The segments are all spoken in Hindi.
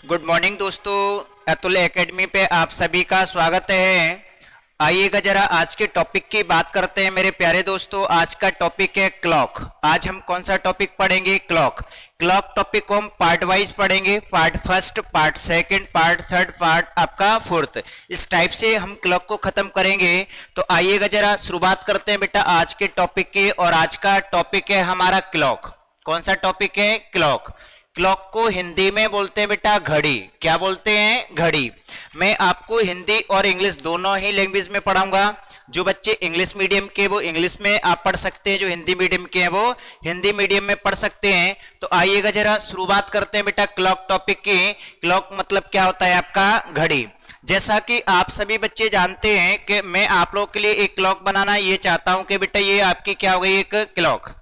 गुड मॉर्निंग दोस्तों, अतुल एकेडमी पे आप सभी का स्वागत है। आइएगा जरा आज के टॉपिक की बात करते हैं मेरे प्यारे दोस्तों। आज का टॉपिक है क्लॉक। आज हम कौन सा टॉपिक पढ़ेंगे? क्लॉक। क्लॉक टॉपिक को हम पार्ट वाइज पढ़ेंगे, part first, part second, part third, part आपका फोर्थ, इस टाइप से हम क्लॉक को खत्म करेंगे। तो आइएगा जरा शुरुआत करते हैं बेटा आज के टॉपिक की। और आज का टॉपिक है हमारा क्लॉक। कौन सा टॉपिक है? क्लॉक। क्लॉक को हिंदी में बोलते हैं बेटा घड़ी। क्या बोलते हैं? घड़ी। मैं आपको हिंदी और इंग्लिश दोनों ही लैंग्वेज में पढ़ाऊंगा। जो बच्चे इंग्लिश मीडियम के वो इंग्लिश में आप पढ़ सकते हैं, जो हिंदी मीडियम के हैं वो हिंदी मीडियम में पढ़ सकते हैं। तो आइएगा जरा शुरुआत करते हैं बेटा क्लॉक टॉपिक की। क्लॉक मतलब क्या होता है? आपका घड़ी। जैसा कि आप सभी बच्चे जानते हैं कि मैं आप लोगों के लिए एक क्लॉक बनाना ये चाहता हूं कि बेटा ये आपकी क्या हो गई? एक क्लॉक।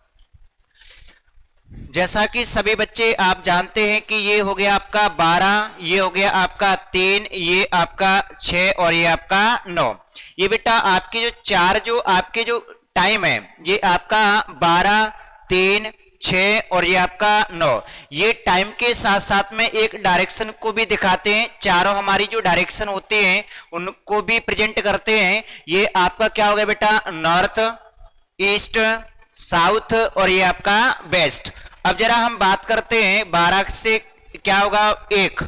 जैसा कि सभी बच्चे आप जानते हैं कि ये हो गया आपका 12, ये हो गया आपका 3, ये आपका 6 और ये आपका 9। ये बेटा आपके जो चार जो आपके जो टाइम है ये आपका 12, 3, 6 और ये आपका 9। ये टाइम के साथ साथ में एक डायरेक्शन को भी दिखाते हैं। चारों हमारी जो डायरेक्शन होती हैं उनको भी प्रेजेंट करते हैं। ये आपका क्या हो गया बेटा? नॉर्थ, ईस्ट, साउथ और ये आपका वेस्ट। अब जरा हम बात करते हैं 12 से क्या होगा? 1।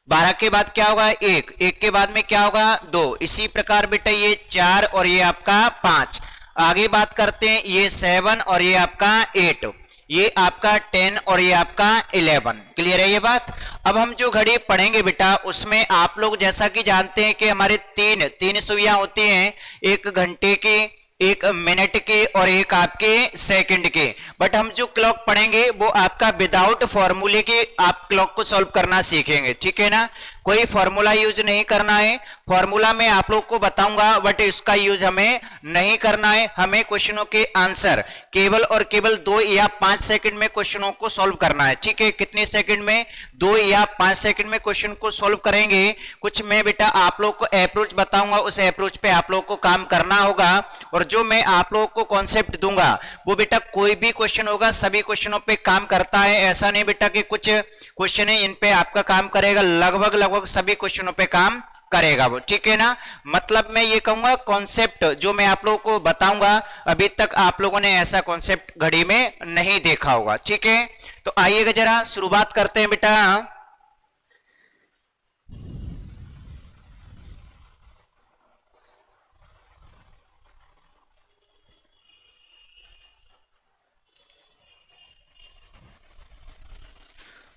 12 के बाद क्या होगा? 1। 1 के बाद में क्या होगा? 2। इसी प्रकार बेटा ये 4 और ये आपका 5। आगे बात करते हैं ये 7 और ये आपका 8। ये आपका 10 और ये आपका 11। क्लियर है ये बात? अब हम जो घड़ी पढ़ेंगे बेटा उसमें आप लोग जैसा कि जानते हैं कि हमारे तीन सुइयां होती हैं, एक घंटे की, एक मिनट के और एक आपके सेकंड के। बट हम जो क्लॉक पढ़ेंगे वो आपका विदाउट फॉर्मूले के आप क्लॉक को सॉल्व करना सीखेंगे। ठीक है ना? कोई फॉर्मूला यूज नहीं करना है। फॉर्मूला मैं आप लोग को बताऊंगा बट इसका यूज हमें नहीं करना है। हमें क्वेश्चनों के आंसर केवल और केवल 2 या 5 सेकंड में क्वेश्चनों को सॉल्व करना है। ठीक है? कितने सेकंड में? 2 या 5 सेकंड में क्वेश्चन को सॉल्व करेंगे। कुछ मैं बेटा आप लोग को अप्रोच बताऊंगा, उस अप्रोच पे आप लोग को काम करना होगा। और जो मैं आप लोगों को कॉन्सेप्ट दूंगा वो बेटा कोई भी क्वेश्चन होगा सभी क्वेश्चनों पे काम करता है। ऐसा नहीं बेटा कि कुछ क्वेश्चन है इन पे आपका काम करेगा, लगभग सभी क्वेश्चनों पे काम करेगा वो। ठीक है ना? मतलब मैं ये कहूंगा कॉन्सेप्ट जो मैं आप लोगों को बताऊंगा अभी तक आप लोगों ने ऐसा कॉन्सेप्ट घड़ी में नहीं देखा होगा। ठीक है? तो आइएगा जरा शुरुआत करते हैं बेटा।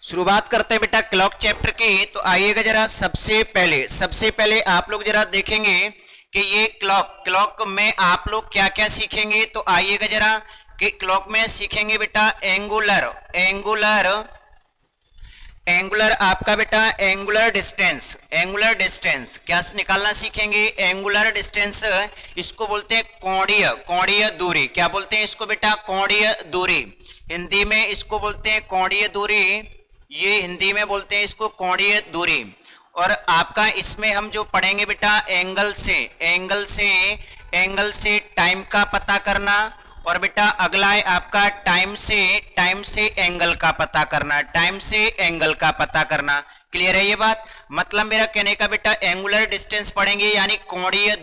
शुरुआत करते हैं बेटा क्लॉक चैप्टर की। तो आइएगा जरा सबसे पहले आप लोग जरा देखेंगे कि ये क्लॉक में आप लोग क्या क्या सीखेंगे। तो आइएगा जरा कि क्लॉक में सीखेंगे बेटा एंगुलर आपका बेटा एंगुलर डिस्टेंस क्या निकालना सीखेंगे? Angular distance. इसको बोलते हैं कोणीय दूरी। क्या बोलते हैं इसको बेटा? कोणीय दूरी। हिंदी में इसको बोलते हैं कोणीय दूरी। ये हिंदी में बोलते हैं इसको कोणीय दूरी। और आपका इसमें हम जो पढ़ेंगे बेटा एंगल से टाइम का पता करना। और बेटा अगला है आपका टाइम से एंगल का पता करना। क्लियर है ये बात? मतलब मेरा कहने का बेटा एंगुलर डिस्टेंस पढ़ेंगे यानी कोणीय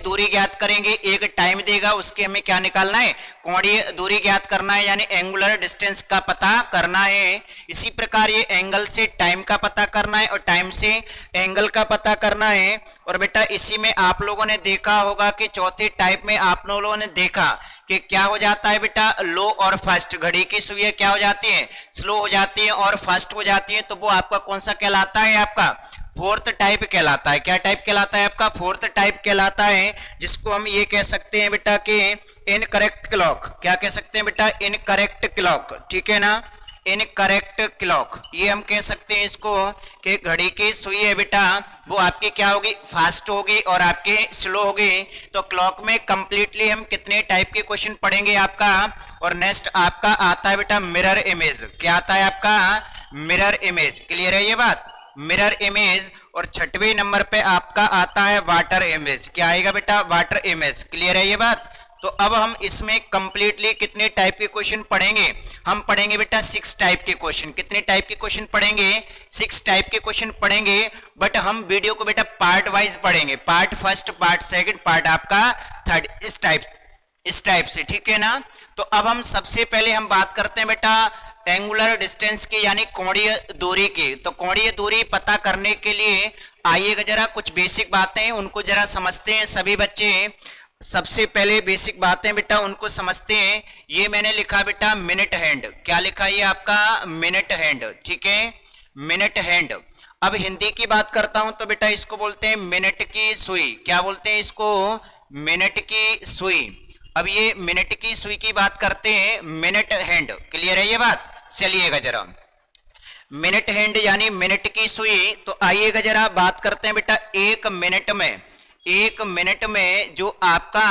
दूरी ज्ञात करेंगे। एक टाइम देगा उसके हमें क्या निकालना है? कोणीय दूरी ज्ञात करना है यानी एंगुलर डिस्टेंस का पता करना है। इसी प्रकार ये एंगल से टाइम का पता करना है और टाइम से एंगल का पता करना है। और बेटा इसी में आप लोगों ने देखा होगा कि चौथे टाइप में आप लोगों ने देखा कि क्या हो जाता है बेटा? लो और फास्ट। घड़ी की सुइयां क्या हो जाती हैं? स्लो हो जाती हैं और फास्ट हो जाती हैं। तो वो आपका कौन सा कहलाता है? आपका फोर्थ टाइप कहलाता है। क्या टाइप कहलाता है? आपका फोर्थ टाइप कहलाता है, जिसको हम ये कह सकते हैं बेटा कि इनकरेक्ट क्लॉक। क्या कह सकते हैं बेटा? Incorrect clock. ठीक है ना? इनकरेक्ट क्लॉक ये हम कह सकते हैं इसको कि घड़ी की सुई है बेटा वो आपकी क्या होगी? फास्ट होगी और आपके स्लो होगी। तो क्लॉक में कंप्लीटली हम कितने टाइप के क्वेश्चन पढ़ेंगे आपका। और नेक्स्ट आपका आता है बेटा मिरर इमेज। क्या आता है आपका? Mirror image. क्लियर है ये बात? Mirror image. और 6वें नंबर पे आपका आता है वाटर इमेज। क्या आएगा बेटा? Water image. क्लियर है ये बात? तो अब हम इसमें कंप्लीटली कितने टाइप के क्वेश्चन पढ़ेंगे? हम पढ़ेंगे बेटा 6 टाइप के क्वेश्चन। कितने टाइप के क्वेश्चन पढ़ेंगे? 6 टाइप के क्वेश्चन पढ़ेंगे। बट हम वीडियो को बेटा पार्ट वाइज पढ़ेंगे, part first, part second, part आपका थर्ड, इस टाइप से, ठीक है ना। तो अब हम सबसे पहले हम बात करते हैं बेटा एंगुलर डिस्टेंस की, यानी कोणीय दूरी की। तो कोणीय दूरी पता करने के लिए आइएगा जरा कुछ बेसिक बातें उनको जरा समझते हैं सभी बच्चे। सबसे पहले बेसिक बातें बेटा उनको समझते हैं। ये मैंने लिखा बेटा मिनट हैंड। क्या लिखा? ये आपका मिनट हैंड, ठीक है, मिनट हैंड। अब हिंदी की बात करता हूं तो बेटा इसको बोलते हैं मिनट की सुई। क्या बोलते हैं इसको? मिनट की सुई। अब ये मिनट की सुई की बात करते हैं, मिनट हैंड। क्लियर है ये बात? चलिएगा जरा, मिनट हैंड यानी मिनट की सुई। तो आइएगा जरा बात करते हैं बेटा एक मिनट में जो आपका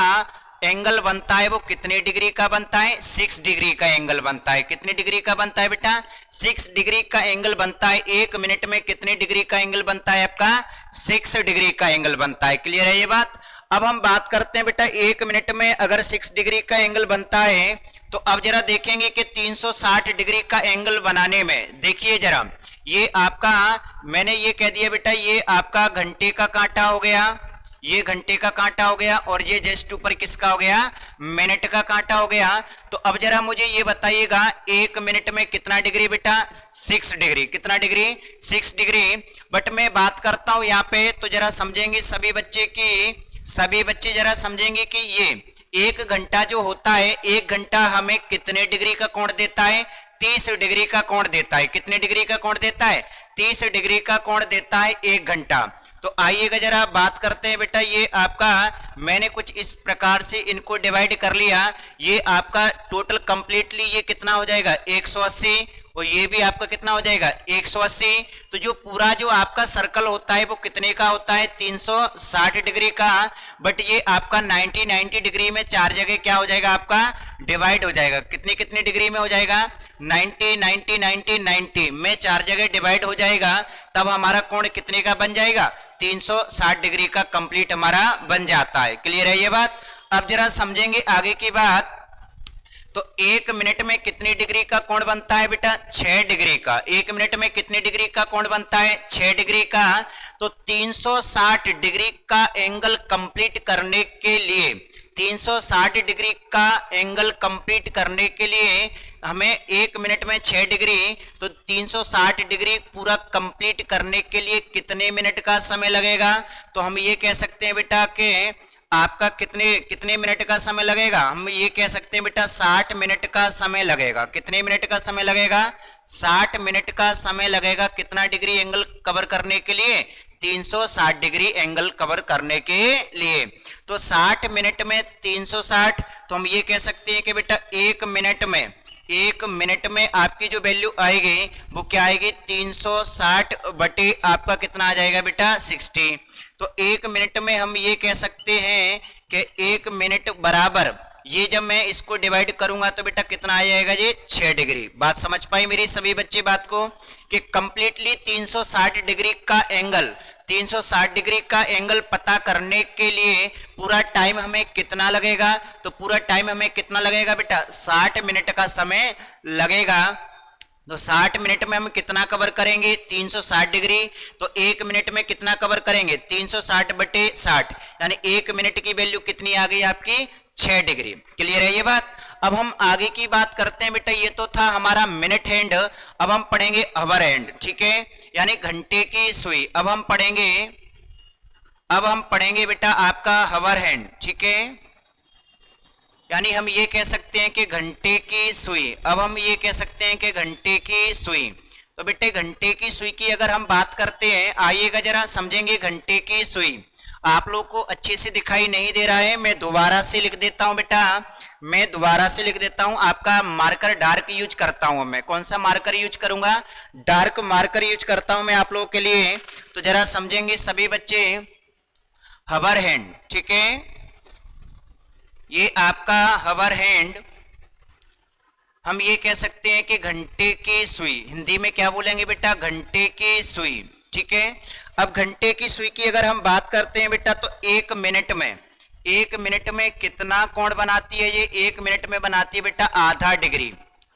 एंगल बनता है वो कितने डिग्री का बनता है? 6 डिग्री का एंगल बनता है। कितने डिग्री का बनता है बेटा? 6 डिग्री का एंगल बनता है। एक मिनट में कितने डिग्री का एंगल बनता है आपका? 6 डिग्री का एंगल बनता है। क्लियर है ये बात? अब हम बात करते हैं बेटा एक मिनट में अगर 6 डिग्री का एंगल बनता है तो अब जरा देखेंगे कि 360 डिग्री का एंगल बनाने में, देखिए जरा, ये आपका मैंने ये कह दिया बेटा ये आपका घंटे का कांटा हो गया, ये घंटे का कांटा हो गया, और ये जस्ट ऊपर किसका हो गया? मिनट का कांटा हो गया। तो अब जरा मुझे ये बताइएगा एक मिनट में कितना डिग्री बेटा? 6 डिग्री। कितना डिग्री? 6 डिग्री। बट मैं बात करता हूं यहाँ पे तो जरा समझेंगे सभी बच्चे जरा समझेंगे कि ये एक घंटा जो होता है, एक घंटा हमें कितने डिग्री का कोण देता है? 30 डिग्री का कोण देता है। कितने डिग्री का कोण देता है? 30 डिग्री का कोण देता है एक घंटा। तो आइएगा जरा बात करते हैं बेटा ये आपका मैंने कुछ इस प्रकार से इनको डिवाइड कर लिया। ये आपका टोटल कंप्लीटली ये कितना हो जाएगा? 180, और ये भी आपका कितना हो जाएगा? 180। तो जो पूरा जो आपका सर्कल होता है वो कितने का होता है? 360 डिग्री का। बट ये आपका 90 डिग्री में 4 जगह क्या हो जाएगा? आपका डिवाइड हो जाएगा। कितने डिग्री में हो जाएगा? 90 में 4 जगह डिवाइड हो जाएगा। तब हमारा कोण कितने का बन जाएगा? 360 डिग्री का कंप्लीट हमारा बन जाता है। क्लियर है ये बात? अब जरा समझेंगे आगे की बात। तो एक मिनट में कितनी डिग्री का कोण बनता है बेटा? 6 डिग्री का। एक मिनट में कितनी डिग्री का कोण बनता है? 6 डिग्री का। तो 360 डिग्री का एंगल कंप्लीट करने के लिए 360 डिग्री का एंगल कंप्लीट करने के लिए हमें एक मिनट में 6 डिग्री, तो 360 डिग्री पूरा कंप्लीट करने के लिए कितने मिनट का समय लगेगा? तो हम ये कह सकते हैं बेटा कि आपका कितने मिनट का समय लगेगा? हम ये कह सकते हैं बेटा 60 मिनट का समय लगेगा। कितने मिनट का समय लगेगा? 60 मिनट का समय लगेगा। कितना डिग्री एंगल कवर करने के लिए? 360 डिग्री एंगल कवर करने के लिए। तो 60 मिनट में 360, तो हम ये कह सकते हैं कि बेटा एक मिनट में आपकी जो वैल्यू आएगी वो क्या आएगी? 360 बटे आपका कितना आ जाएगा बेटा? 60। तो एक मिनट में हम ये कह सकते हैं कि एक मिनट बराबर, ये जब मैं इसको डिवाइड करूंगा तो बेटा कितना आ जाएगा? ये 6 डिग्री। बात समझ पाए मेरी सभी बच्चे बात को कि कंप्लीटली 360 डिग्री का एंगल 360 डिग्री का एंगल पता करने के लिए पूरा टाइम हमें कितना लगेगा? तो पूरा टाइम हमें कितना लगेगा बेटा? 60 मिनट का समय लगेगा। तो 60 मिनट में हम कितना कवर करेंगे? 360 डिग्री। तो एक मिनट में कितना कवर करेंगे? 360 बटे 60, यानी एक मिनट की वैल्यू कितनी आ गई आपकी? 6 डिग्री। क्लियर है ये बात? अब हम आगे की बात करते हैं बेटा। ये तो था हमारा मिनट हैंड। अब हम पढ़ेंगे आवर हैंड, ठीक है, यानी घंटे की सुई। अब हम पढ़ेंगे बेटा आपका आवर हैंड, ठीक है, यानी हम ये कह सकते हैं कि घंटे की सुई। अब हम ये कह सकते हैं कि घंटे की सुई। तो बेटे घंटे की सुई की अगर हम बात करते हैं, आइएगा जरा समझेंगे घंटे की सुई। आप लोग को अच्छे से दिखाई नहीं दे रहा है, मैं दोबारा से लिख देता हूं बेटा, मैं दोबारा से लिख देता हूं। आपका मार्कर डार्क यूज करता हूं मैं। कौन सा मार्कर यूज करूंगा? डार्क मार्कर यूज करता हूं मैं आप लोगों के लिए। तो जरा समझेंगे सभी बच्चे, हवर हैंड, ठीक है, ये आपका हवर हैंड, हम ये कह सकते हैं कि घंटे की सुई। हिंदी में क्या बोलेंगे बेटा? घंटे की सुई, ठीक है। अब घंटे की सुई की अगर हम बात करते हैं बेटा, तो एक 1 मिनट में कितना कोण बनाती है? ये 1 मिनट में बनाती है बेटा आधा डिग्री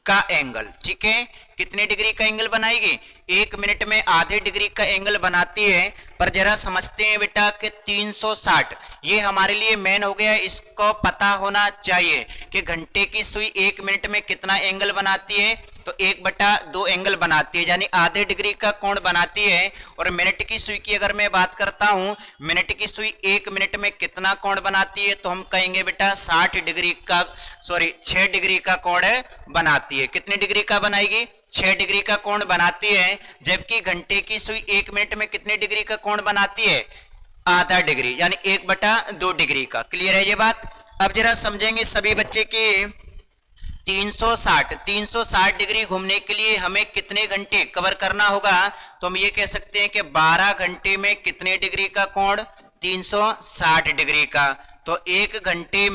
का एंगल। ठीक है, कितने डिग्री का एंगल बनाएगी? 1 मिनट में आधे डिग्री का एंगल बनाती है। पर जरा समझते हैं बेटा कि 360 ये हमारे लिए मेन हो गया, इसको पता होना चाहिए कि घंटे की सुई 1 मिनट में कितना एंगल बनाती है। तो 1/2 एंगल बनाती है, यानी आधे डिग्री का कोण बनाती है। और मिनट की सुई की अगर मैं बात करता हूं, मिनट की सुई 1 मिनट में कितना कोण बनाती है? तो हम कहेंगे बेटा 6 डिग्री का कोण बनाती है। कितने डिग्री का बनाएगी? 6 डिग्री का कोण बनाती है। जबकि घंटे की सुई 1 मिनट में कितने डिग्री का कोण बनाती है? आधा डिग्री, यानी 1/2 डिग्री का। क्लियर है ये बात? अब जरा समझेंगे सभी बच्चे की 360 डिग्री घूमने के लिए हमें कितने घंटे कवर करना होगा? तो हम ये कह सकते हैं कि 12 घंटे में कितने डिग्री का कोण? 360 डिग्री का। तो 1 घंटे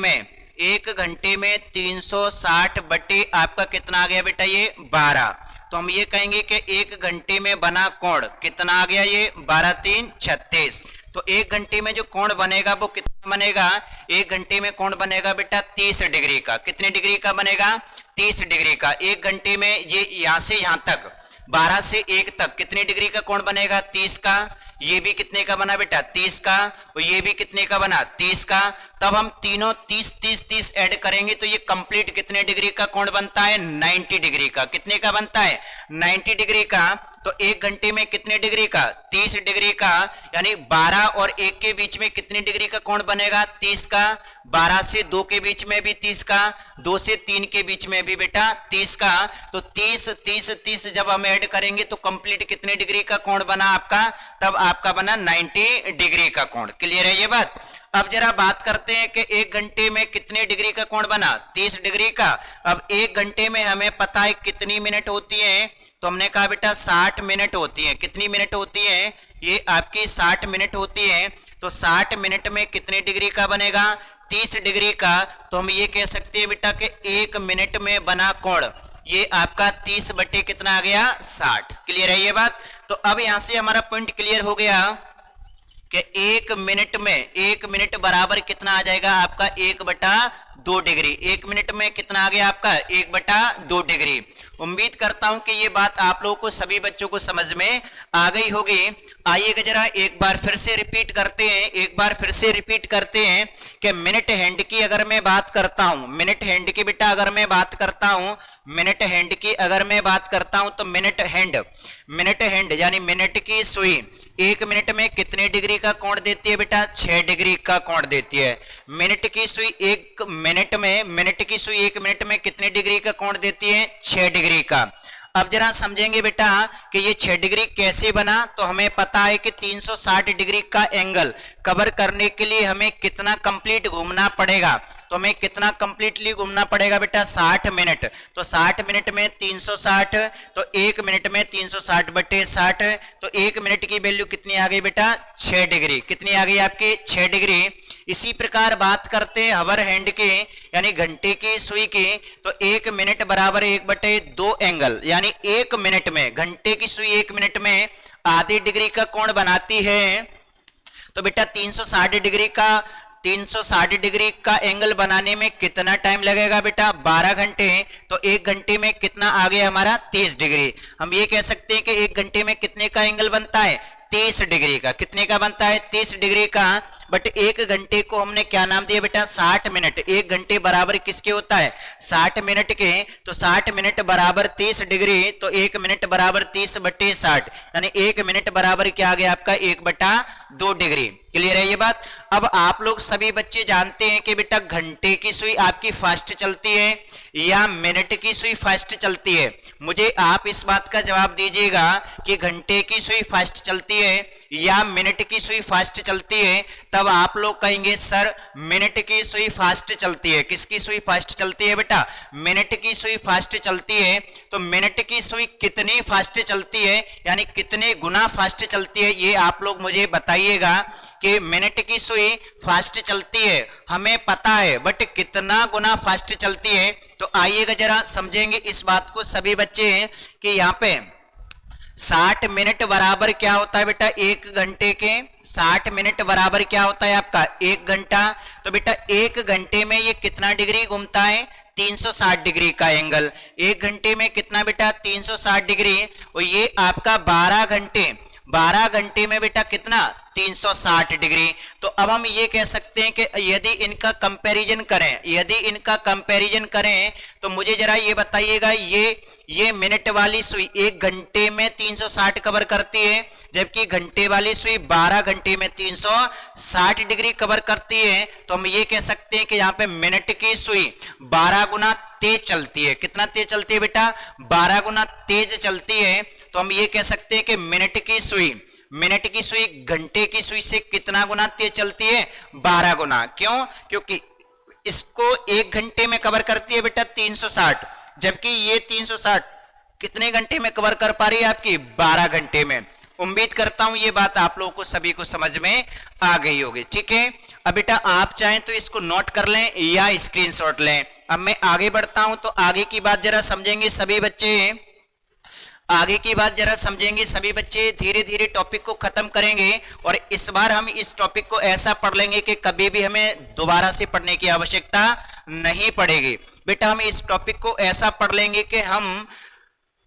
में 360 बटे आपका कितना आ गया बेटा? ये 12। तो हम ये कहेंगे कि 1 घंटे में बना कोण कितना आ गया? ये 12 3 36। तो 1 घंटे में जो कोण बनेगा वो कितना बनेगा? 1 घंटे में कोण बनेगा बेटा 30 डिग्री का। कितने डिग्री का बनेगा? 30 डिग्री का। 1 घंटे में ये यहां से यहां तक 12 से 1 तक कितने डिग्री का कोण बनेगा? 30 का। ये भी कितने का बना बेटा? 30 का। और ये भी कितने का बना? 30 का। तब हम तीनों 30 30 30 ऐड करेंगे तो ये कंप्लीट कितने डिग्री का कोण बनता है? 90 डिग्री का। कितने का बनता है? 90 डिग्री का। तो 1 घंटे में कितने डिग्री का? 30 डिग्री का। यानी 12 और 1 के बीच में कितने डिग्री का कोण बनेगा? 30 का। 12 से 2 के बीच में भी 30 का। 2 से 3 के बीच में भी बेटा 30 का। तो 30 30 30 जब हम ऐड करेंगे तो कंप्लीट कितने डिग्री का कोण बना आपका? तब आपका बना 90 डिग्री का कोण। क्लियर है ये बात? अब जरा बात करते हैं कि 1 घंटे में कितने डिग्री का कोण बना? 30 डिग्री का। अब 1 घंटे में हमें पता है कितनी मिनट होती है? तो हमने कहा बेटा 60 मिनट होती है। कितनी मिनट होती है? ये आपकी 60 मिनट होती है। तो 60 मिनट में कितने डिग्री का बनेगा? 30 डिग्री का। तो हम ये कह सकते हैं बेटा कि 1 मिनट में बना कोण ये आपका 30 बटे कितना आ गया? 60। क्लियर है ये बात? तो अब यहां से हमारा पॉइंट क्लियर हो गया कि 1 मिनट बराबर कितना आ जाएगा आपका? 1/2 डिग्री। 1 मिनट में कितना आ गया आपका? 1/2 डिग्री। उम्मीद करता हूं कि ये बात आप लोगों को, सभी बच्चों को समझ में आ गई होगी। आइएगा जरा एक बार फिर से रिपीट करते हैं कि मिनट हैंड की अगर मैं बात करता हूं, मिनट हैंड की बेटा अगर मैं बात करता हूं तो मिनट हैंड यानी मिनट की सुई 1 मिनट में कितने डिग्री का कोण देती है बेटा? 6 डिग्री का कोण देती है। मिनट की सुई 1 मिनट में कितने डिग्री का कोण देती है? 6 डिग्री का। अब जरा समझेंगे बेटा कि ये 6 डिग्री कैसे बना। तो हमें पता है कि 360 डिग्री का एंगल कवर करने के लिए हमें कितना कंप्लीट घूमना पड़ेगा? तो हमें कितना कंप्लीटली घूमना पड़ेगा बेटा? 60 मिनट। तो 60 मिनट में 360, तो 1 मिनट में 360 बटे 60। तो 1 मिनट की वैल्यू कितनी आ गई बेटा? 6 डिग्री। कितनी आ गई आपकी? 6 डिग्री। इसी प्रकार बात करते हैं हवर हैंड के यानी घंटे की सुई की। तो 1 मिनट बराबर 1/2 एंगल, यानी 1 मिनट में घंटे की सुई 1 मिनट में आधी डिग्री का कोण बनाती है। तो बेटा 360 डिग्री का एंगल बनाने में कितना टाइम लगेगा बेटा? 12 घंटे। तो 1 घंटे में कितना आ गया हमारा? 30 डिग्री। हम ये कह सकते हैं कि 1 घंटे में कितने का एंगल बनता है? 30 डिग्री का। कितने का बनता है? 30 डिग्री का। बट 1 घंटे को हमने क्या नाम दिया बेटा? 60 मिनट। 1 घंटे बराबर किसके होता है? 60 मिनट के। तो 60 मिनट बराबर 30 डिग्री। तो 1 मिनट बराबर 30 बटे 60, यानी 1 मिनट बराबर क्या आ गया आपका? 1/2 डिग्री। क्लियर है ये बात? अब आप लोग सभी बच्चे जानते हैं कि बेटा घंटे की सुई आपकी फास्ट चलती है या मिनट की सुई फास्ट चलती है? मुझे आप इस बात का जवाब दीजिएगा कि घंटे की सुई फास्ट चलती है या मिनट की सुई फास्ट चलती है। तब आप लोग कहेंगे सर मिनट की सुई फास्ट चलती है। किसकी सुई फास्ट चलती है बेटा? मिनट की सुई फास्ट चलती है। तो मिनट की सुई कितनी फास्ट चलती है, यानी कितने गुना फास्ट चलती है, ये आप लोग मुझे बताइएगा कि मिनट की सुई फास्ट चलती है हमें पता है, बट कितना गुना फास्ट चलती है। तो आइएगा जरा समझेंगे इस बात को सभी बच्चे कि यहाँ पे 60 मिनट बराबर क्या होता है बेटा, 1 घंटे के 60 मिनट बराबर क्या होता है आपका 1 घंटा। तो बेटा 1 घंटे में ये कितना डिग्री घूमता है, 360 डिग्री का एंगल। 1 घंटे में कितना बेटा, 360 डिग्री। और ये आपका 12 घंटे में बेटा कितना, 360 डिग्री। तो अब हम ये कह सकते हैं कि यदि इनका कंपैरिजन करें तो मुझे जरा ये बताइएगा, ये मिनट वाली सुई 1 घंटे में 360 कवर करती है, जबकि घंटे वाली सुई 12 घंटे में 360 डिग्री कवर करती है। तो हम ये कह सकते हैं कि यहाँ पे मिनट की सुई 12 गुना तेज चलती है। कितना तेज चलती है बेटा, 12 गुना तेज चलती है। तो हम ये कह सकते हैं कि मिनट की सुई घंटे की सुई से कितना गुना तेज चलती है, 12 गुना। क्यों, क्योंकि इसको 1 घंटे में कवर करती है बेटा 360, जबकि ये 360 कितने घंटे में कवर कर पा रही है आपकी, 12 घंटे में। उम्मीद करता हूं ये बात आप लोगों को सभी को समझ में आ गई होगी। ठीक है, अब बेटा आप चाहें तो इसको नोट कर लें या स्क्रीनशॉट लें। अब मैं आगे बढ़ता हूं तो आगे की बात जरा समझेंगे सभी बच्चे, धीरे धीरे टॉपिक को खत्म करेंगे। और इस बार हम इस टॉपिक को ऐसा पढ़ लेंगे कि कभी भी हमें दोबारा से पढ़ने की आवश्यकता नहीं पड़ेगी। बेटा हम इस टॉपिक को ऐसा पढ़ लेंगे कि हम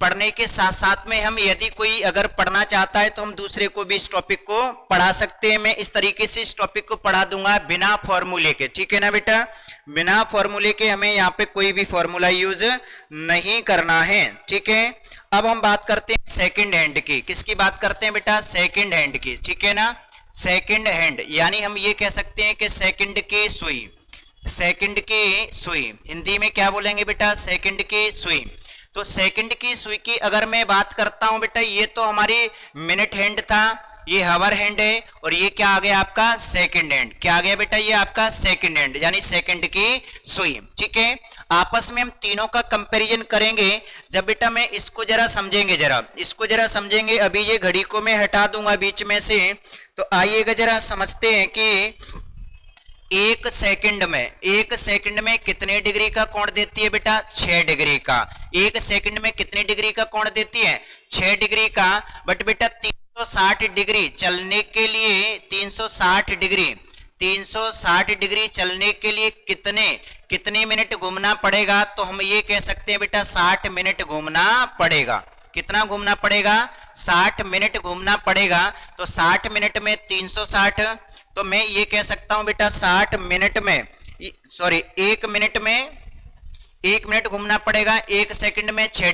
पढ़ने के साथ साथ में हम यदि कोई अगर पढ़ना चाहता है तो हम दूसरे को भी इस टॉपिक को पढ़ा सकते हैं। मैं इस तरीके से इस टॉपिक को पढ़ा दूंगा बिना फॉर्मूले के। ठीक है ना बेटा, बिना फॉर्मूले के हमें यहाँ पे कोई भी फॉर्मूला यूज नहीं करना है। ठीक है, अब हम बात करते हैं सेकंड हैंड की। किसकी बात करते हैं बेटा, सेकंड हैंड की। ठीक है ना, सेकंड हैंड यानी हम ये कह सकते हैं कि सेकंड की सुई हिंदी में क्या बोलेंगे बेटा, सेकंड की सुई। तो सेकंड की सुई की अगर मैं बात करता हूं बेटा, ये तो हमारी मिनट हैंड था, ये हावर हैंड है, और ये क्या आ गया आपका सेकंड हैंड। क्या आ गया बेटा, ये आपका सेकंड हैंड यानी सेकंड की सुई। ठीक है, आपस में हम तीनों का कंपैरिजन करेंगे। जब बेटा मैं इसको जरा समझेंगे, अभी ये घड़ी को मैं हटा दूंगा बीच में से। तो आइएगा जरा समझते हैं कि 1 सेकंड में कितने डिग्री का कोण देती है बेटा, 6 डिग्री का। 1 सेकंड में कितने डिग्री का कोण देती है, 6 डिग्री का। बट बेटा 360 डिग्री चलने के लिए 360 डिग्री चलने के लिए कितने मिनट घूमना पड़ेगा। तो हम ये कह सकते हैं बेटा 60 मिनट घूमना पड़ेगा। कितना घूमना पड़ेगा, 60 मिनट घूमना पड़ेगा। तो 60 मिनट में 360, तो मैं ये कह सकता हूं बेटा 1 मिनट घूमना पड़ेगा। 1 सेकंड में 6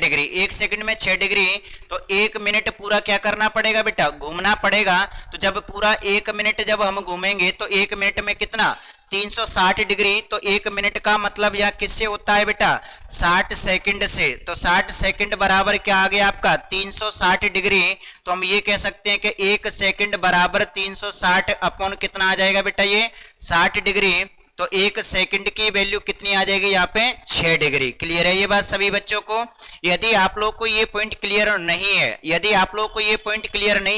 डिग्री, तो 1 मिनट पूरा क्या करना पड़ेगा बेटा, घूमना पड़ेगा। तो जब पूरा 1 मिनट जब हम घूमेंगे तो 1 मिनट में कितना, 360 डिग्री। तो 1 मिनट का मतलब यह किससे होता है बेटा, 60 सेकंड से। तो 60 सेकंड बराबर क्या आ गया आपका, 360 डिग्री। तो हम ये कह सकते हैं कि 1 सेकंड बराबर 360 अपॉन कितना आ जाएगा बेटा, ये 60 डिग्री। तो 1 सेकंड की वैल्यू कितनी आ जाएगी यहाँ पे, 6 डिग्री। क्लियर है ये बात सभी बच्चों को। यदि आप लोग को ये पॉइंट क्लियर नहीं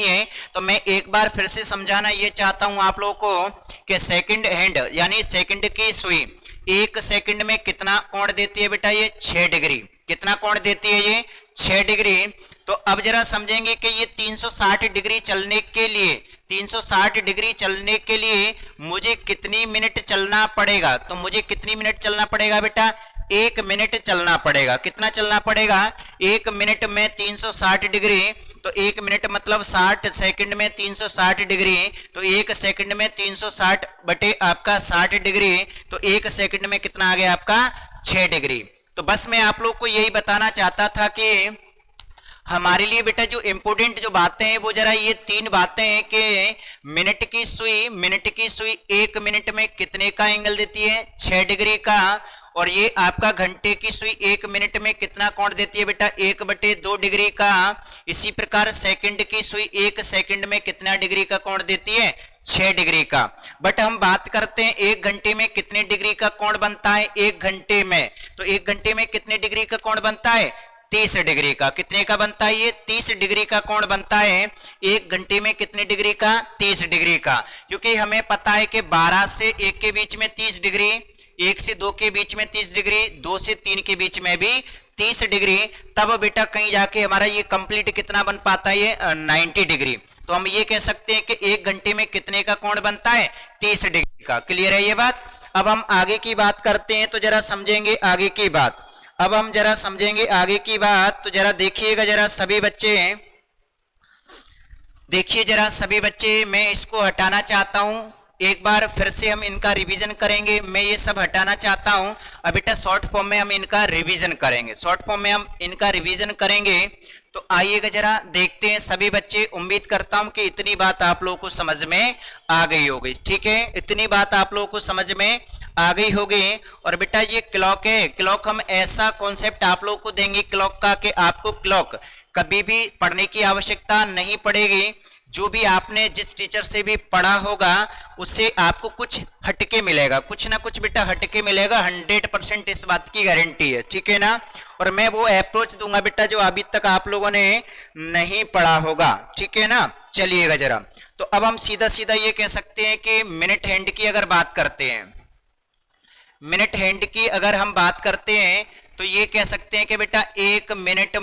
है, तो मैं एक बार फिर से समझाना ये चाहता हूं आप लोगों को कि सेकंड हैंड यानी सेकंड की सुई 1 सेकंड में कितना कोण देती है बेटा, ये 6 डिग्री। कितना कोण देती है ये, 6 डिग्री। तो अब जरा समझेंगे कि ये 360 डिग्री चलने के लिए मुझे कितनी मिनट चलना पड़ेगा। तो मुझे कितनी मिनट चलना पड़ेगा बेटा, 1 मिनट चलना पड़ेगा। कितना चलना पड़ेगा, 1 मिनट में 360 डिग्री। तो 1 मिनट मतलब 60 सेकंड में 360 डिग्री। तो 1 सेकंड में 360 बटे आपका 60 डिग्री। तो 1 सेकंड में कितना आ गया आपका, 6 डिग्री। तो बस मैं आप लोग को यही बताना चाहता था कि हमारे लिए बेटा जो इंपोर्टेंट जो बातें हैं वो जरा ये 3 बातें हैं कि मिनट की सुई 1 मिनट में कितने का एंगल देती है, 6 डिग्री का। और ये आपका घंटे की सुई 1 मिनट में कितना कोण देती है बेटा, 1/2 डिग्री का। इसी प्रकार सेकंड की सुई 1 सेकंड में कितना डिग्री का कोण देती है, 6 डिग्री का। बट हम बात करते हैं 1 घंटे में कितने डिग्री का कोण बनता है, 1 घंटे में। तो 1 घंटे में कितने डिग्री का कोण बनता है, 30 डिग्री का। कितने का बनता है, ये 30 डिग्री का कोण बनता है। 1 घंटे में कितने डिग्री का, 30 डिग्री का। क्योंकि हमें पता है कि 12 से 1 के बीच में 30 डिग्री, 1 से 2 के बीच में 30 डिग्री, 2 से 3 के बीच में भी 30 डिग्री, तब बेटा कहीं जाके हमारा ये कंप्लीट कितना बन पाता है, ये 90 डिग्री। तो हम ये कह सकते हैं कि 1 घंटे में कितने का कोण बनता है, 30 डिग्री का। क्लियर है ये बात। अब हम आगे की बात करते हैं, तो जरा समझेंगे आगे की बात। अब हम जरा समझेंगे आगे की बात, तो जरा देखिएगा जरा सभी बच्चे, देखिए जरा सभी बच्चे, मैं इसको हटाना चाहता हूं, एक बार फिर से हम इनका रिवीजन करेंगे। मैं ये सब हटाना चाहता हूं। अब बेटा शॉर्ट फॉर्म में हम इनका रिवीजन करेंगे, शॉर्ट फॉर्म में हम इनका रिवीजन करेंगे। तो आइएगा जरा देखते हैं सभी बच्चे। उम्मीद करता हूं कि इतनी बात आप लोगों को समझ में आ गई होगी। ठीक है, इतनी बात आप लोगों को समझ में आ गई होगी। और बेटा ये क्लॉक है, क्लॉक हम ऐसा कॉन्सेप्ट आप लोगों को देंगे क्लॉक का कि आपको क्लॉक कभी भी पढ़ने की आवश्यकता नहीं पड़ेगी। जो भी आपने जिस टीचर से भी पढ़ा होगा उससे आपको कुछ हटके मिलेगा, कुछ ना कुछ बेटा हटके मिलेगा, 100% इस बात की गारंटी है। ठीक है ना। और मैं वो अप्रोच दूंगा बेटा जो अभी तक आप लोगों ने नहीं पढ़ा होगा। ठीक है ना। चलिएगा जरा, तो अब हम सीधा सीधा ये कह सकते हैं कि मिनट हैंड की अगर बात करते हैं, मिनट हैंड की अगर हम बात करते हैं तो ये कह सकते हैं कि बेटा 1 मिनट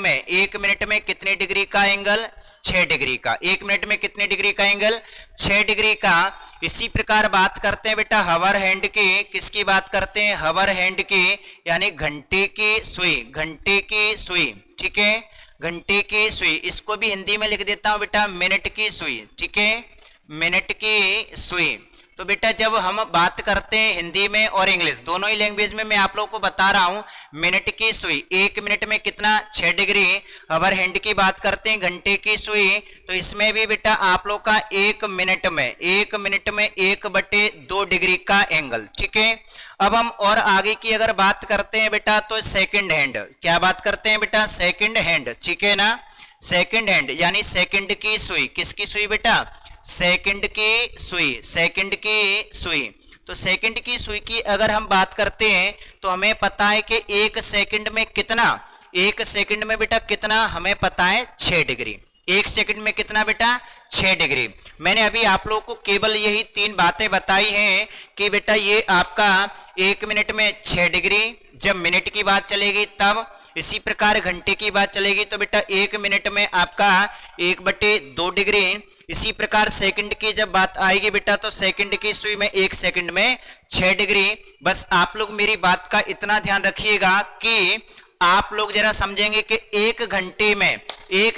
में कितने डिग्री का एंगल, 6 डिग्री का। 1 मिनट में कितने डिग्री का एंगल, 6 डिग्री का। इसी प्रकार बात करते हैं बेटा हवर हैंड की, किसकी बात करते हैं, हवर हैंड की, यानी घंटे की सुई, घंटे की सुई। ठीक है, घंटे की सुई, इसको भी हिंदी में लिख देता हूं बेटा मिनट की सुई। ठीक है, मिनट की सुई। तो बेटा जब हम बात करते हैं हिंदी में और इंग्लिश दोनों ही लैंग्वेज में, मैं आप लोगों को बता रहा हूं, मिनट की सुई 1 मिनट में कितना, 6 डिग्री। हवर हैंड की बात करते हैं घंटे की सुई, तो इसमें भी बेटा आप लोग का 1 मिनट में 1/2 डिग्री का एंगल। ठीक है। अब हम और आगे की अगर बात करते हैं बेटा तो सेकंड हैंड, क्या बात करते हैं बेटा, सेकंड हैंड। ठीक है ना, सेकंड हैंड यानी सेकंड की सुई, किसकी सुई बेटा, सेकंड की सुई, सेकंड की सुई। तो सेकंड की सुई की अगर हम बात करते हैं तो हमें पता है कि 1 सेकंड में कितना, 1 सेकंड में बेटा कितना हमें पता है, 6 डिग्री। 1 सेकंड में कितना बेटा, 6 डिग्री। मैंने अभी आप लोगों को केवल यही 3 बातें बताई हैं कि बेटा ये आपका 1 मिनट में 6 डिग्री, जब मिनट की बात चलेगी तब। इसी प्रकार घंटे की बात चलेगी तो बेटा 1 मिनट में आपका 1/2 डिग्री। इसी प्रकार सेकंड की जब बात आएगी बेटा तो सेकंड की सुई में 1 सेकंड में 6 डिग्री। बस आप लोग मेरी बात का इतना ध्यान रखिएगा कि आप लोग जरा समझेंगे कि 1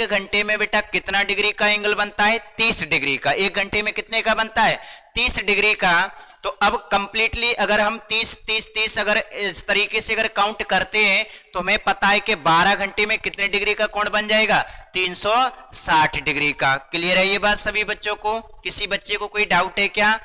घंटे में बेटा कितना डिग्री का एंगल बनता है, 30 डिग्री का। 1 घंटे में कितने का बनता है, 30 डिग्री का। तो अब कंप्लीटली अगर हम 30 अगर इस तरीके से अगर काउंट करते हैं तो हमें पता है कि 12 घंटे में कितने डिग्री का कोण बन जाएगा, 360 डिग्री का। क्लियर है ये बात सभी बच्चों को, किसी बच्चे को कोई डाउट है क्या,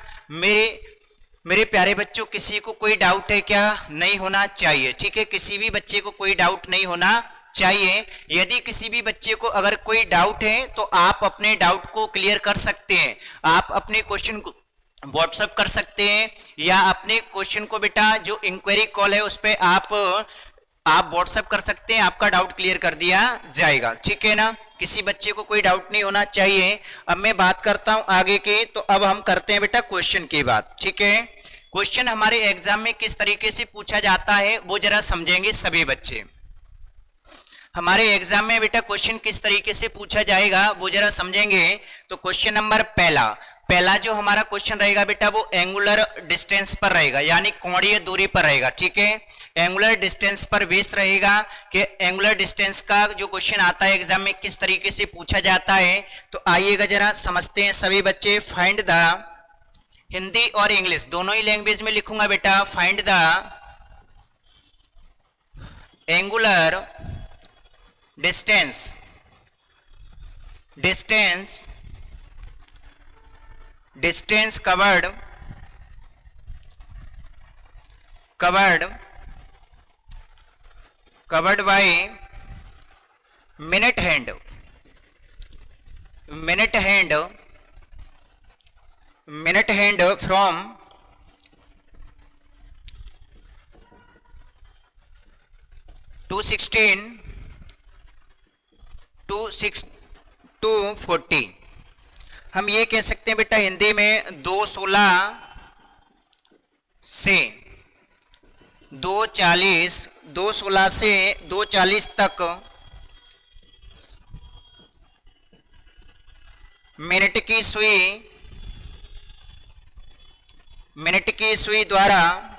मेरे प्यारे बच्चों किसी को कोई डाउट है क्या, नहीं होना चाहिए। ठीक है, किसी भी बच्चे को कोई डाउट नहीं होना चाहिए। यदि किसी भी बच्चे को अगर कोई डाउट है तो आप अपने डाउट को क्लियर कर सकते हैं, आप अपने क्वेश्चन को व्हाट्सएप कर सकते हैं, या अपने क्वेश्चन को बेटा जो इंक्वायरी कॉल है उस पर आप व्हाट्सएप कर सकते हैं, आपका डाउट क्लियर कर दिया जाएगा। ठीक है ना, किसी बच्चे को कोई डाउट नहीं होना चाहिए। अब मैं बात करता हूं आगे की, तो अब हम करते हैं बेटा क्वेश्चन की बात। ठीक है, क्वेश्चन हमारे एग्जाम में किस तरीके से पूछा जाता है वो जरा समझेंगे सभी बच्चे। हमारे एग्जाम में बेटा क्वेश्चन किस तरीके से पूछा जाएगा वो जरा समझेंगे। तो क्वेश्चन नंबर पहला जो हमारा क्वेश्चन रहेगा बेटा वो एंगुलर डिस्टेंस पर रहेगा, यानी कोणीय दूरी पर रहेगा। ठीक है, एंगुलर डिस्टेंस पर बेस रहेगा कि एंगुलर डिस्टेंस का जो क्वेश्चन आता है एग्जाम में किस तरीके से पूछा जाता है। तो आइएगा जरा समझते हैं सभी बच्चे। फाइंड द, हिंदी और इंग्लिश दोनों ही लैंग्वेज में लिखूंगा बेटा, find the angular distance covered by minute hand from 216 to 40। हम ये कह सकते हैं बेटा हिंदी में 216 से 2:40, 2:16 से 2:40 तक मिनट की सुई द्वारा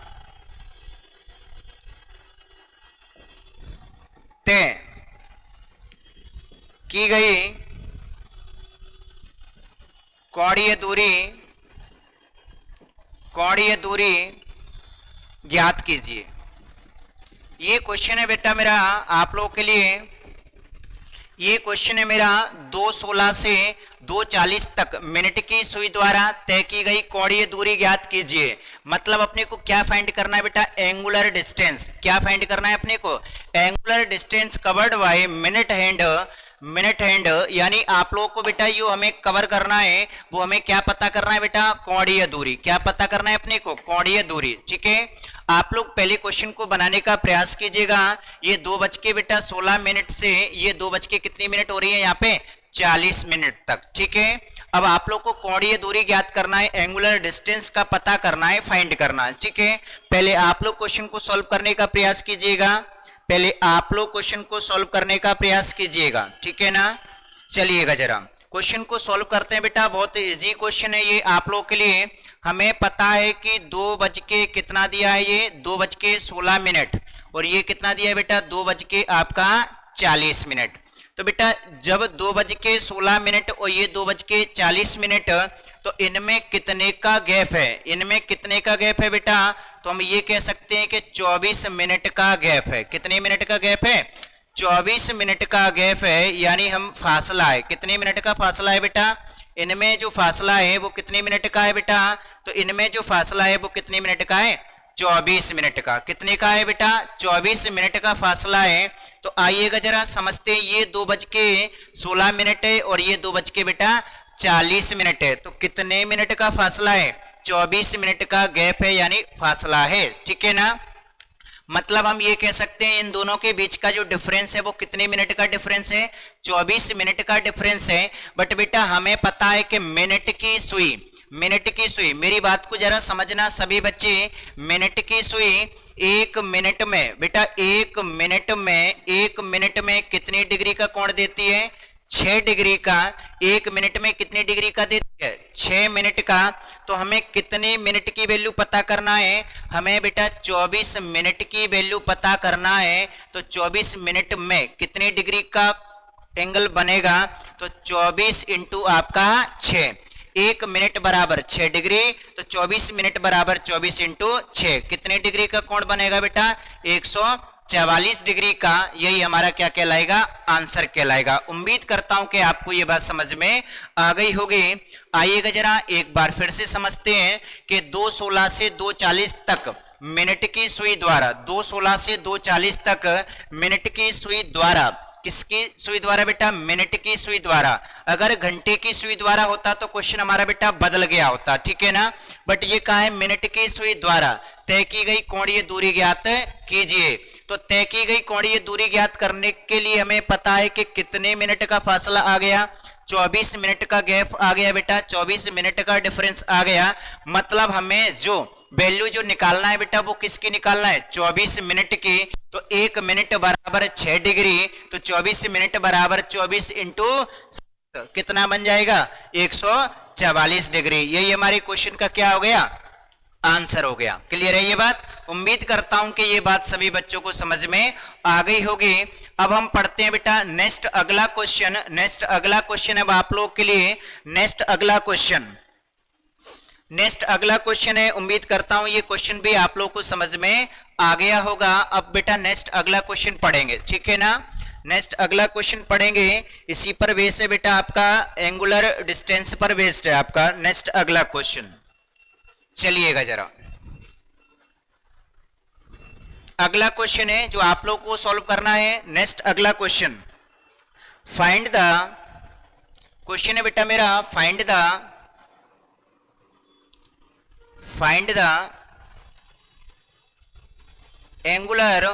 तय की गई कोणीय दूरी ज्ञात कीजिए। ये क्वेश्चन है बेटा मेरा आप लोगों के लिए। ये क्वेश्चन है मेरा 2:16 से 2:40 तक मिनट की सुई द्वारा तय की गई कोणीय दूरी ज्ञात कीजिए। मतलब अपने को क्या फाइंड करना है बेटा? Angular distance. क्या फाइंड करना है अपने को? Angular distance covered by minute hand यानी आप लोगों को बेटा यो हमें कवर करना है, वो हमें क्या पता करना है बेटा? कोणीय दूरी। क्या पता करना है अपने को? कोणीय दूरी। ठीक है, आप लोग पहले क्वेश्चन को बनाने का प्रयास कीजिएगा। ये 2:16 से ये 2 कितनी मिनट हो रही है यहाँ पे? 40 मिनट तक। ठीक है, अब आप लोग को कोणीय दूरी ज्ञात करना है, एंगुलर डिस्टेंस का पता करना है, फाइंड करना है। ठीक है, पहले आप लोग क्वेश्चन को सॉल्व करने का प्रयास कीजिएगा। पहले आप लोग क्वेश्चन को सॉल्व करने का प्रयास कीजिएगा। ठीक है ना, चलिएगा जरा क्वेश्चन को सॉल्व करते हैं बेटा। बहुत इजी क्वेश्चन है ये आप लोग के लिए। हमें पता है कि 2 कितना दिया है? ये 2:16 और ये कितना दिया है बेटा? 2:40। तो बेटा जब 2:16 और ये 2:40, तो इनमें कितने का गैप है? इनमें कितने का गैप है बेटा? तो हम ये कह सकते हैं कि 24 मिनट का गैप है। कितने मिनट का गैप है? 24 मिनट का गैप है। यानी हम फासला है, कितने मिनट का फासला है बेटा? इनमें जो फासला है वो कितने मिनट का है बेटा? तो इनमें जो फासला है वो कितने मिनट का है? 24 मिनट का। कितने का है बेटा? 24 मिनट का फासला है। तो आइएगा जरा समझते हैं। ये 2:16 है और ये 2:40 है। तो कितने मिनट का फासला है? 24 मिनट का गैप है, यानी फासला है। ठीक है ना, मतलब हम ये कह सकते हैं इन दोनों के बीच का जो डिफरेंस है वो कितने मिनट का डिफरेंस है? 24 मिनट का डिफरेंस है। बट बेटा हमें पता है कि मिनट की सुई, मेरी बात को जरा समझना सभी बच्चे। मिनट की सुई 1 मिनट में बेटा, 1 मिनट में कितनी डिग्री का कोण देती है? 6 डिग्री का। 1 मिनट में कितनी डिग्री का देती है? 6 मिनट का। तो हमें कितने मिनट की वैल्यू पता करना है? हमें बेटा 24 मिनट की वैल्यू पता करना है। तो 24 मिनट में कितने डिग्री का एंगल बनेगा? तो 24 इंटू आपका 6। 1 मिनट बराबर 6 डिग्री, तो 24 मिनट बराबर 24 इंटू 6। कितने डिग्री का कोण बनेगा बेटा? 144 डिग्री का। यही हमारा क्या कहलाएगा? आंसर कहलाएगा। उम्मीद करता हूं कि आपको ये बात समझ में आ गई होगी। आइएगा जरा एक बार फिर से समझते हैं कि 2:16 से 2:40 तक मिनट की सुई द्वारा, 2:16 से 2:40 तक मिनट की सुई द्वारा, किसकी सुई द्वारा बेटा? मिनट की सुई द्वारा। अगर घंटे की सुई द्वारा होता तो क्वेश्चन हमारा बेटा बदल गया होता। ठीक है ना, बट ये कहा है मिनट की सुई द्वारा तय की गई कोणीय दूरी ज्ञात कीजिए। तो तय की गई कोणीय दूरी ज्ञात करने के लिए हमें पता है कि कितने मिनट का फासला आ गया? 24 मिनट का गैप आ गया बेटा, 24 मिनट का डिफरेंस आ गया। मतलब हमें जो वैल्यू जो निकालना है बेटा वो किसकी निकालना है? 24 मिनट की। तो 1 मिनट बराबर 6 डिग्री, तो 24 मिनट बराबर 24 इंटू कितना बन जाएगा? 144 डिग्री। यही हमारे क्वेश्चन का क्या हो गया? आंसर हो गया। क्लियर है ये बात? उम्मीद करता हूं कि ये बात सभी बच्चों को समझ में आ गई होगी। अब हम पढ़ते हैं बेटा नेक्स्ट अगला क्वेश्चन है आप लोग के लिए। नेक्स्ट अगला क्वेश्चन है। उम्मीद करता हूं ये क्वेश्चन भी आप लोग को समझ में आ गया होगा। अब बेटा नेक्स्ट अगला क्वेश्चन पढ़ेंगे। ठीक है ना, नेक्स्ट अगला क्वेश्चन पढ़ेंगे। इसी पर बेस है बेटा आपका, एंगुलर डिस्टेंस पर बेस्ड है आपका नेक्स्ट अगला क्वेश्चन। चलिएगा जरा अगला क्वेश्चन है जो आप लोग को सॉल्व करना है। नेक्स्ट अगला क्वेश्चन, फाइंड द, क्वेश्चन है बेटा मेरा find the angular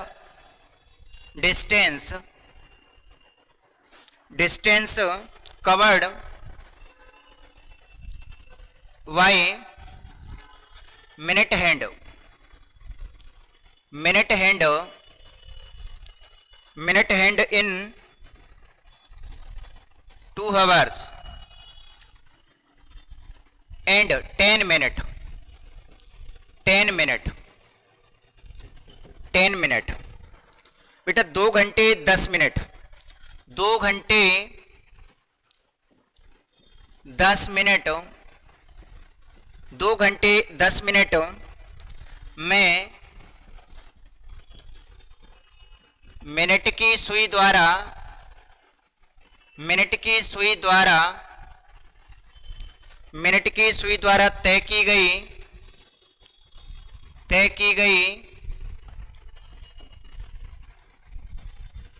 distance covered by minute hand minute hand in 2 hours and 10 minute 10 minute 10 minute बेटा 2 घंटे 10 मिनट 2 घंटे 10 मिनट 2 घंटे 10 मिनट में मिनट की सुई द्वारा मिनट की सुई द्वारा तय की गई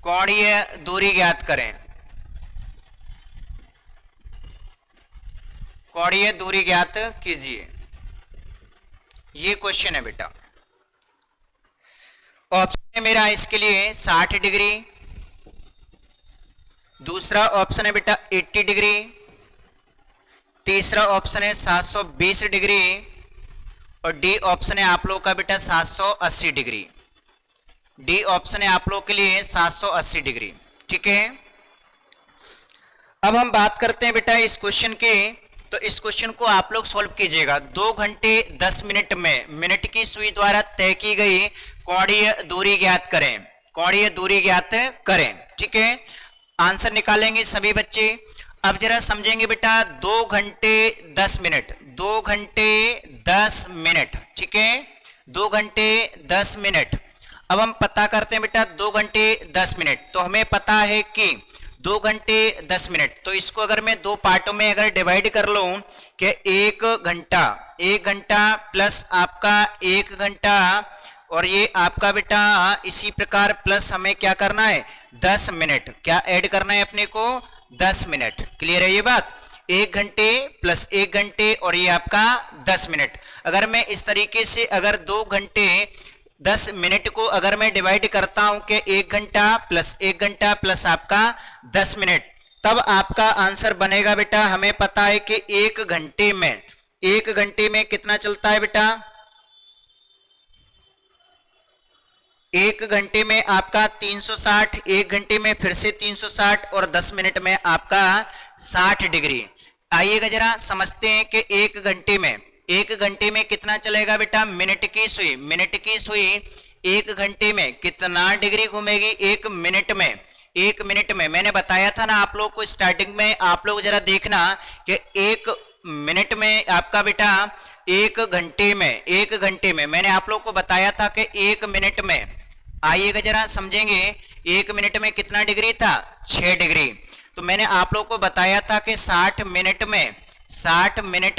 कोणीय दूरी ज्ञात करें। कोणीय दूरी ज्ञात कीजिए। ये क्वेश्चन है बेटा। ऑप्शन है मेरा इसके लिए 60 डिग्री, दूसरा ऑप्शन है बेटा 80 डिग्री, तीसरा ऑप्शन है 720 डिग्री और डी ऑप्शन है आप लोगों का बेटा 780 डिग्री। डी ऑप्शन है आप लोगों के लिए 780 डिग्री। ठीक है, अब हम बात करते हैं बेटा इस क्वेश्चन की। तो इस क्वेश्चन को आप लोग सॉल्व कीजिएगा। 2 घंटे 10 मिनट में मिनट की सुई द्वारा तय की गई कोणीय दूरी ज्ञात करें। कोणीय दूरी ज्ञात करें। ठीक है, आंसर निकालेंगे सभी बच्चे। अब जरा समझेंगे बेटा 2 घंटे 10 मिनट 2 घंटे 10 मिनट। ठीक है, 2 घंटे 10 मिनट। अब हम पता करते हैं बेटा 2 घंटे 10 मिनट। तो हमें पता है कि 2 घंटे 10 मिनट, तो इसको अगर मैं 2 पार्टों में अगर डिवाइड कर लूं कि 1 घंटा प्लस आपका 1 घंटा और ये आपका बेटा इसी प्रकार प्लस हमें क्या करना है 10 मिनट। क्या ऐड करना है अपने को 10 मिनट। क्लियर है ये बात। 1 घंटे प्लस 1 घंटे और ये आपका 10 मिनट। अगर मैं इस तरीके से अगर 2 घंटे 10 मिनट को अगर मैं डिवाइड करता हूं कि 1 घंटा प्लस आपका 10 मिनट, तब आपका आंसर बनेगा बेटा। हमें पता है कि 1 घंटे में कितना चलता है बेटा। 1 घंटे में आपका 360, 1 घंटे में फिर से 360 और 10 मिनट में आपका 60 डिग्री। आइएगा जरा समझते हैं कि 1 घंटे में कितना चलेगा बेटा। मिनट की सुई 1 घंटे में कितना डिग्री घूमेगी 1 मिनट में। 1 मिनट में मैंने बताया था ना आप लोग को स्टार्टिंग में। आप लोग जरा देखना कि 1 मिनट में आपका बेटा 1 घंटे में मैंने आप लोग को बताया था कि 1 मिनट में, आइएगा जरा समझेंगे, 1 मिनट में कितना डिग्री था 6 डिग्री। तो मैंने आप लोग को बताया था कि 60 मिनट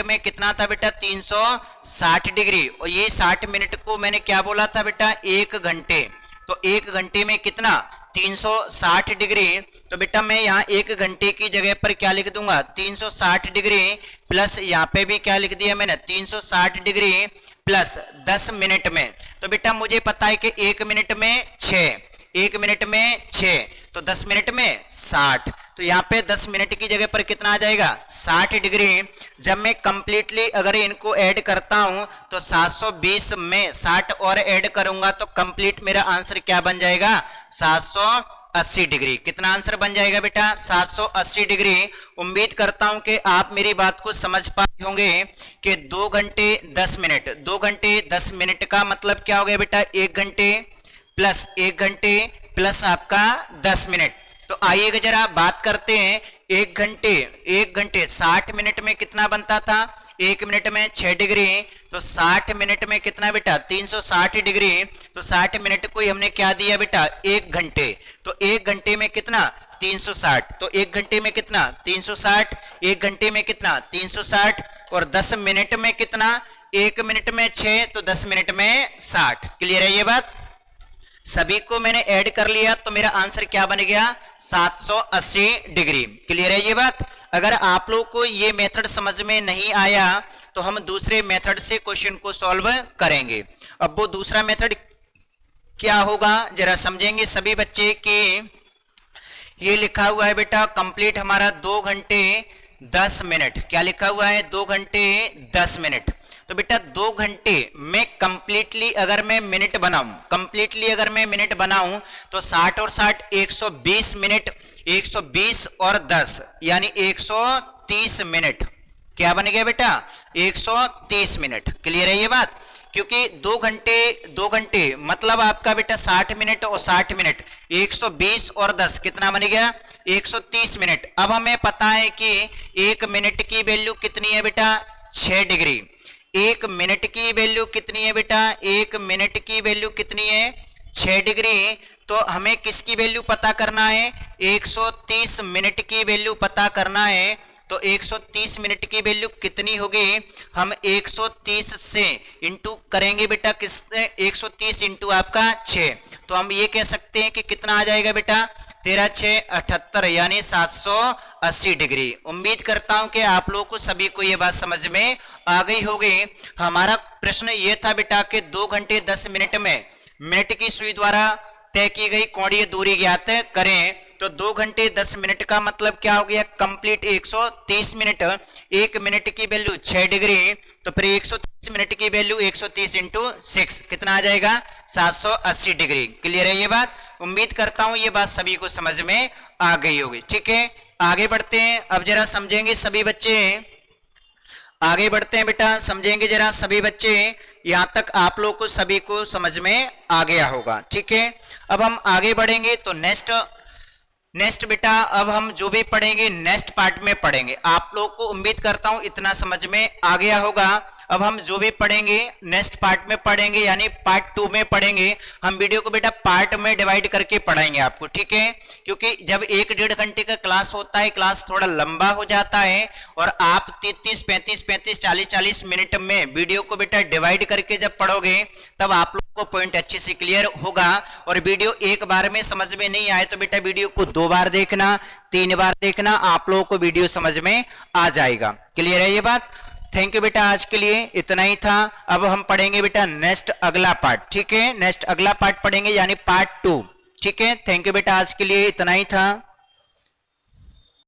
में कितना था बेटा 360 डिग्री। और ये 60 मिनट को मैंने क्या बोला था बेटा 1 घंटे। तो 1 घंटे में कितना 360 डिग्री। तो बेटा मैं यहाँ 1 घंटे की जगह पर क्या लिख दूंगा 360 डिग्री प्लस यहाँ पे भी क्या लिख दिया मैंने 360 डिग्री प्लस 10 मिनट में। तो बेटा मुझे पता है कि 1 मिनट में 6 तो 10 मिनट में 60। तो यहाँ पे 10 मिनट की जगह पर कितना आ जाएगा 60 डिग्री। जब मैं कंप्लीटली अगर इनको ऐड करता हूं तो 720 में 60 और ऐड करूंगा तो कंप्लीट मेरा आंसर क्या बन जाएगा 780 डिग्री। कितना आंसर बन जाएगा बेटा 780 डिग्री। उम्मीद करता हूं कि आप मेरी बात को समझ पाए होंगे कि 2 घंटे 10 मिनट का मतलब क्या हो गया बेटा 1 घंटे प्लस आपका 10 मिनट। तो आइएगा जरा बात करते हैं 1 घंटे 60 मिनट में कितना बनता था 1 मिनट में 6 डिग्री। तो 60 मिनट में कितना बेटा 360 डिग्री। तो 60 मिनट को ही हमने क्या दिया बेटा 1 घंटे। तो 1 घंटे में कितना 360। तो 1 घंटे में कितना 360, 1 घंटे में कितना 360 और 10 मिनट में कितना 1 मिनट में 6 तो 10 मिनट में 60। क्लियर है ये बात। सभी को मैंने ऐड कर लिया तो मेरा आंसर क्या बन गया 780 डिग्री। क्लियर है ये बात। अगर आप लोग को ये मेथड समझ में नहीं आया तो हम दूसरे मेथड से क्वेश्चन को सॉल्व करेंगे। अब वो दूसरा मेथड क्या होगा जरा समझेंगे सभी बच्चे कि ये लिखा हुआ है बेटा कंप्लीट हमारा 2 घंटे 10 मिनट। क्या लिखा हुआ है 2 घंटे 10 मिनट। तो तो बेटा 2 घंटे में कंप्लीटली अगर मैं मिनट बनाऊं तो 60 और 60 120 मिनट, 120 और 10 यानी 130 मिनट। क्या बन गया बेटा? 130 मिनट। क्लियर है ये बात? क्योंकि 2 घंटे मतलब आपका बेटा 60 मिनट और 60 मिनट, 120 और 10 कितना बन गया? 130 मिनट। अब हमें पता है कि 1 मिनट की वैल्यू कितनी है बेटा? 6 डिग्री। 1 मिनट की वैल्यू कितनी है बेटा? 1 मिनट की वैल्यू कितनी है? 6 डिग्री। तो हमें किसकी वैल्यू पता करना है? 130 मिनट की वैल्यू पता करना है। तो 130 मिनट की वैल्यू कितनी होगी? हम 130 से इंटू करेंगे बेटा, किससे? 130 इंटू आपका 6। तो हम ये कह सकते हैं कि कितना आ जाएगा बेटा? 13 6 78 यानी 780 डिग्री। उम्मीद करता हूं कि आप लोगों को सभी को ये बात समझ में आ गई होगी। हमारा प्रश्न ये था बेटा कि 2 घंटे 10 मिनट में मिनट की सुई द्वारा तय की गई कोणीय दूरी ज्ञात करें। तो 2 घंटे 10 मिनट का मतलब क्या हो गया? Complete 130 minute. 1 मिनट की वैल्यू 6 डिग्री, तो फिर 130 मिनट की वैल्यू 130 इंटू 6 कितना आ जाएगा? 780 डिग्री। क्लियर है ये बात? उम्मीद करता हूं ये बात सभी को समझ में आ गई होगी। ठीक है, आगे बढ़ते हैं। अब जरा समझेंगे सभी बच्चे, आगे बढ़ते हैं बेटा, समझेंगे जरा सभी बच्चे। यहां तक आप लोग को सभी को समझ में आ गया होगा। ठीक है, अब हम आगे बढ़ेंगे तो नेक्स्ट बेटा अब हम जो भी पढ़ेंगे नेक्स्ट पार्ट में पढ़ेंगे। आप लोग को उम्मीद करता हूं इतना समझ में आ गया होगा। अब हम जो भी पढ़ेंगे नेक्स्ट पार्ट में पढ़ेंगे, यानी पार्ट 2 में पढ़ेंगे। हम वीडियो को बेटा पार्ट में डिवाइड करके पढ़ाएंगे आपको। ठीक है, क्योंकि जब 1-1.5 घंटे का क्लास होता है, क्लास थोड़ा लंबा हो जाता है और आप 30 35 40 मिनट में वीडियो को बेटा डिवाइड करके जब पढ़ोगे तब आप लोग को पॉइंट अच्छे से क्लियर होगा। और वीडियो एक बार में समझ में नहीं आए तो बेटा वीडियो को 2 बार देखना, 3 बार देखना, आप लोगों को वीडियो समझ में आ जाएगा। क्लियर है ये बात? थैंक यू बेटा, आज के लिए इतना ही था। अब हम पढ़ेंगे बेटा नेक्स्ट अगला पार्ट। ठीक है, नेक्स्ट अगला पार्ट पढ़ेंगे यानी पार्ट 2। ठीक है, थैंक यू बेटा, आज के लिए इतना ही था।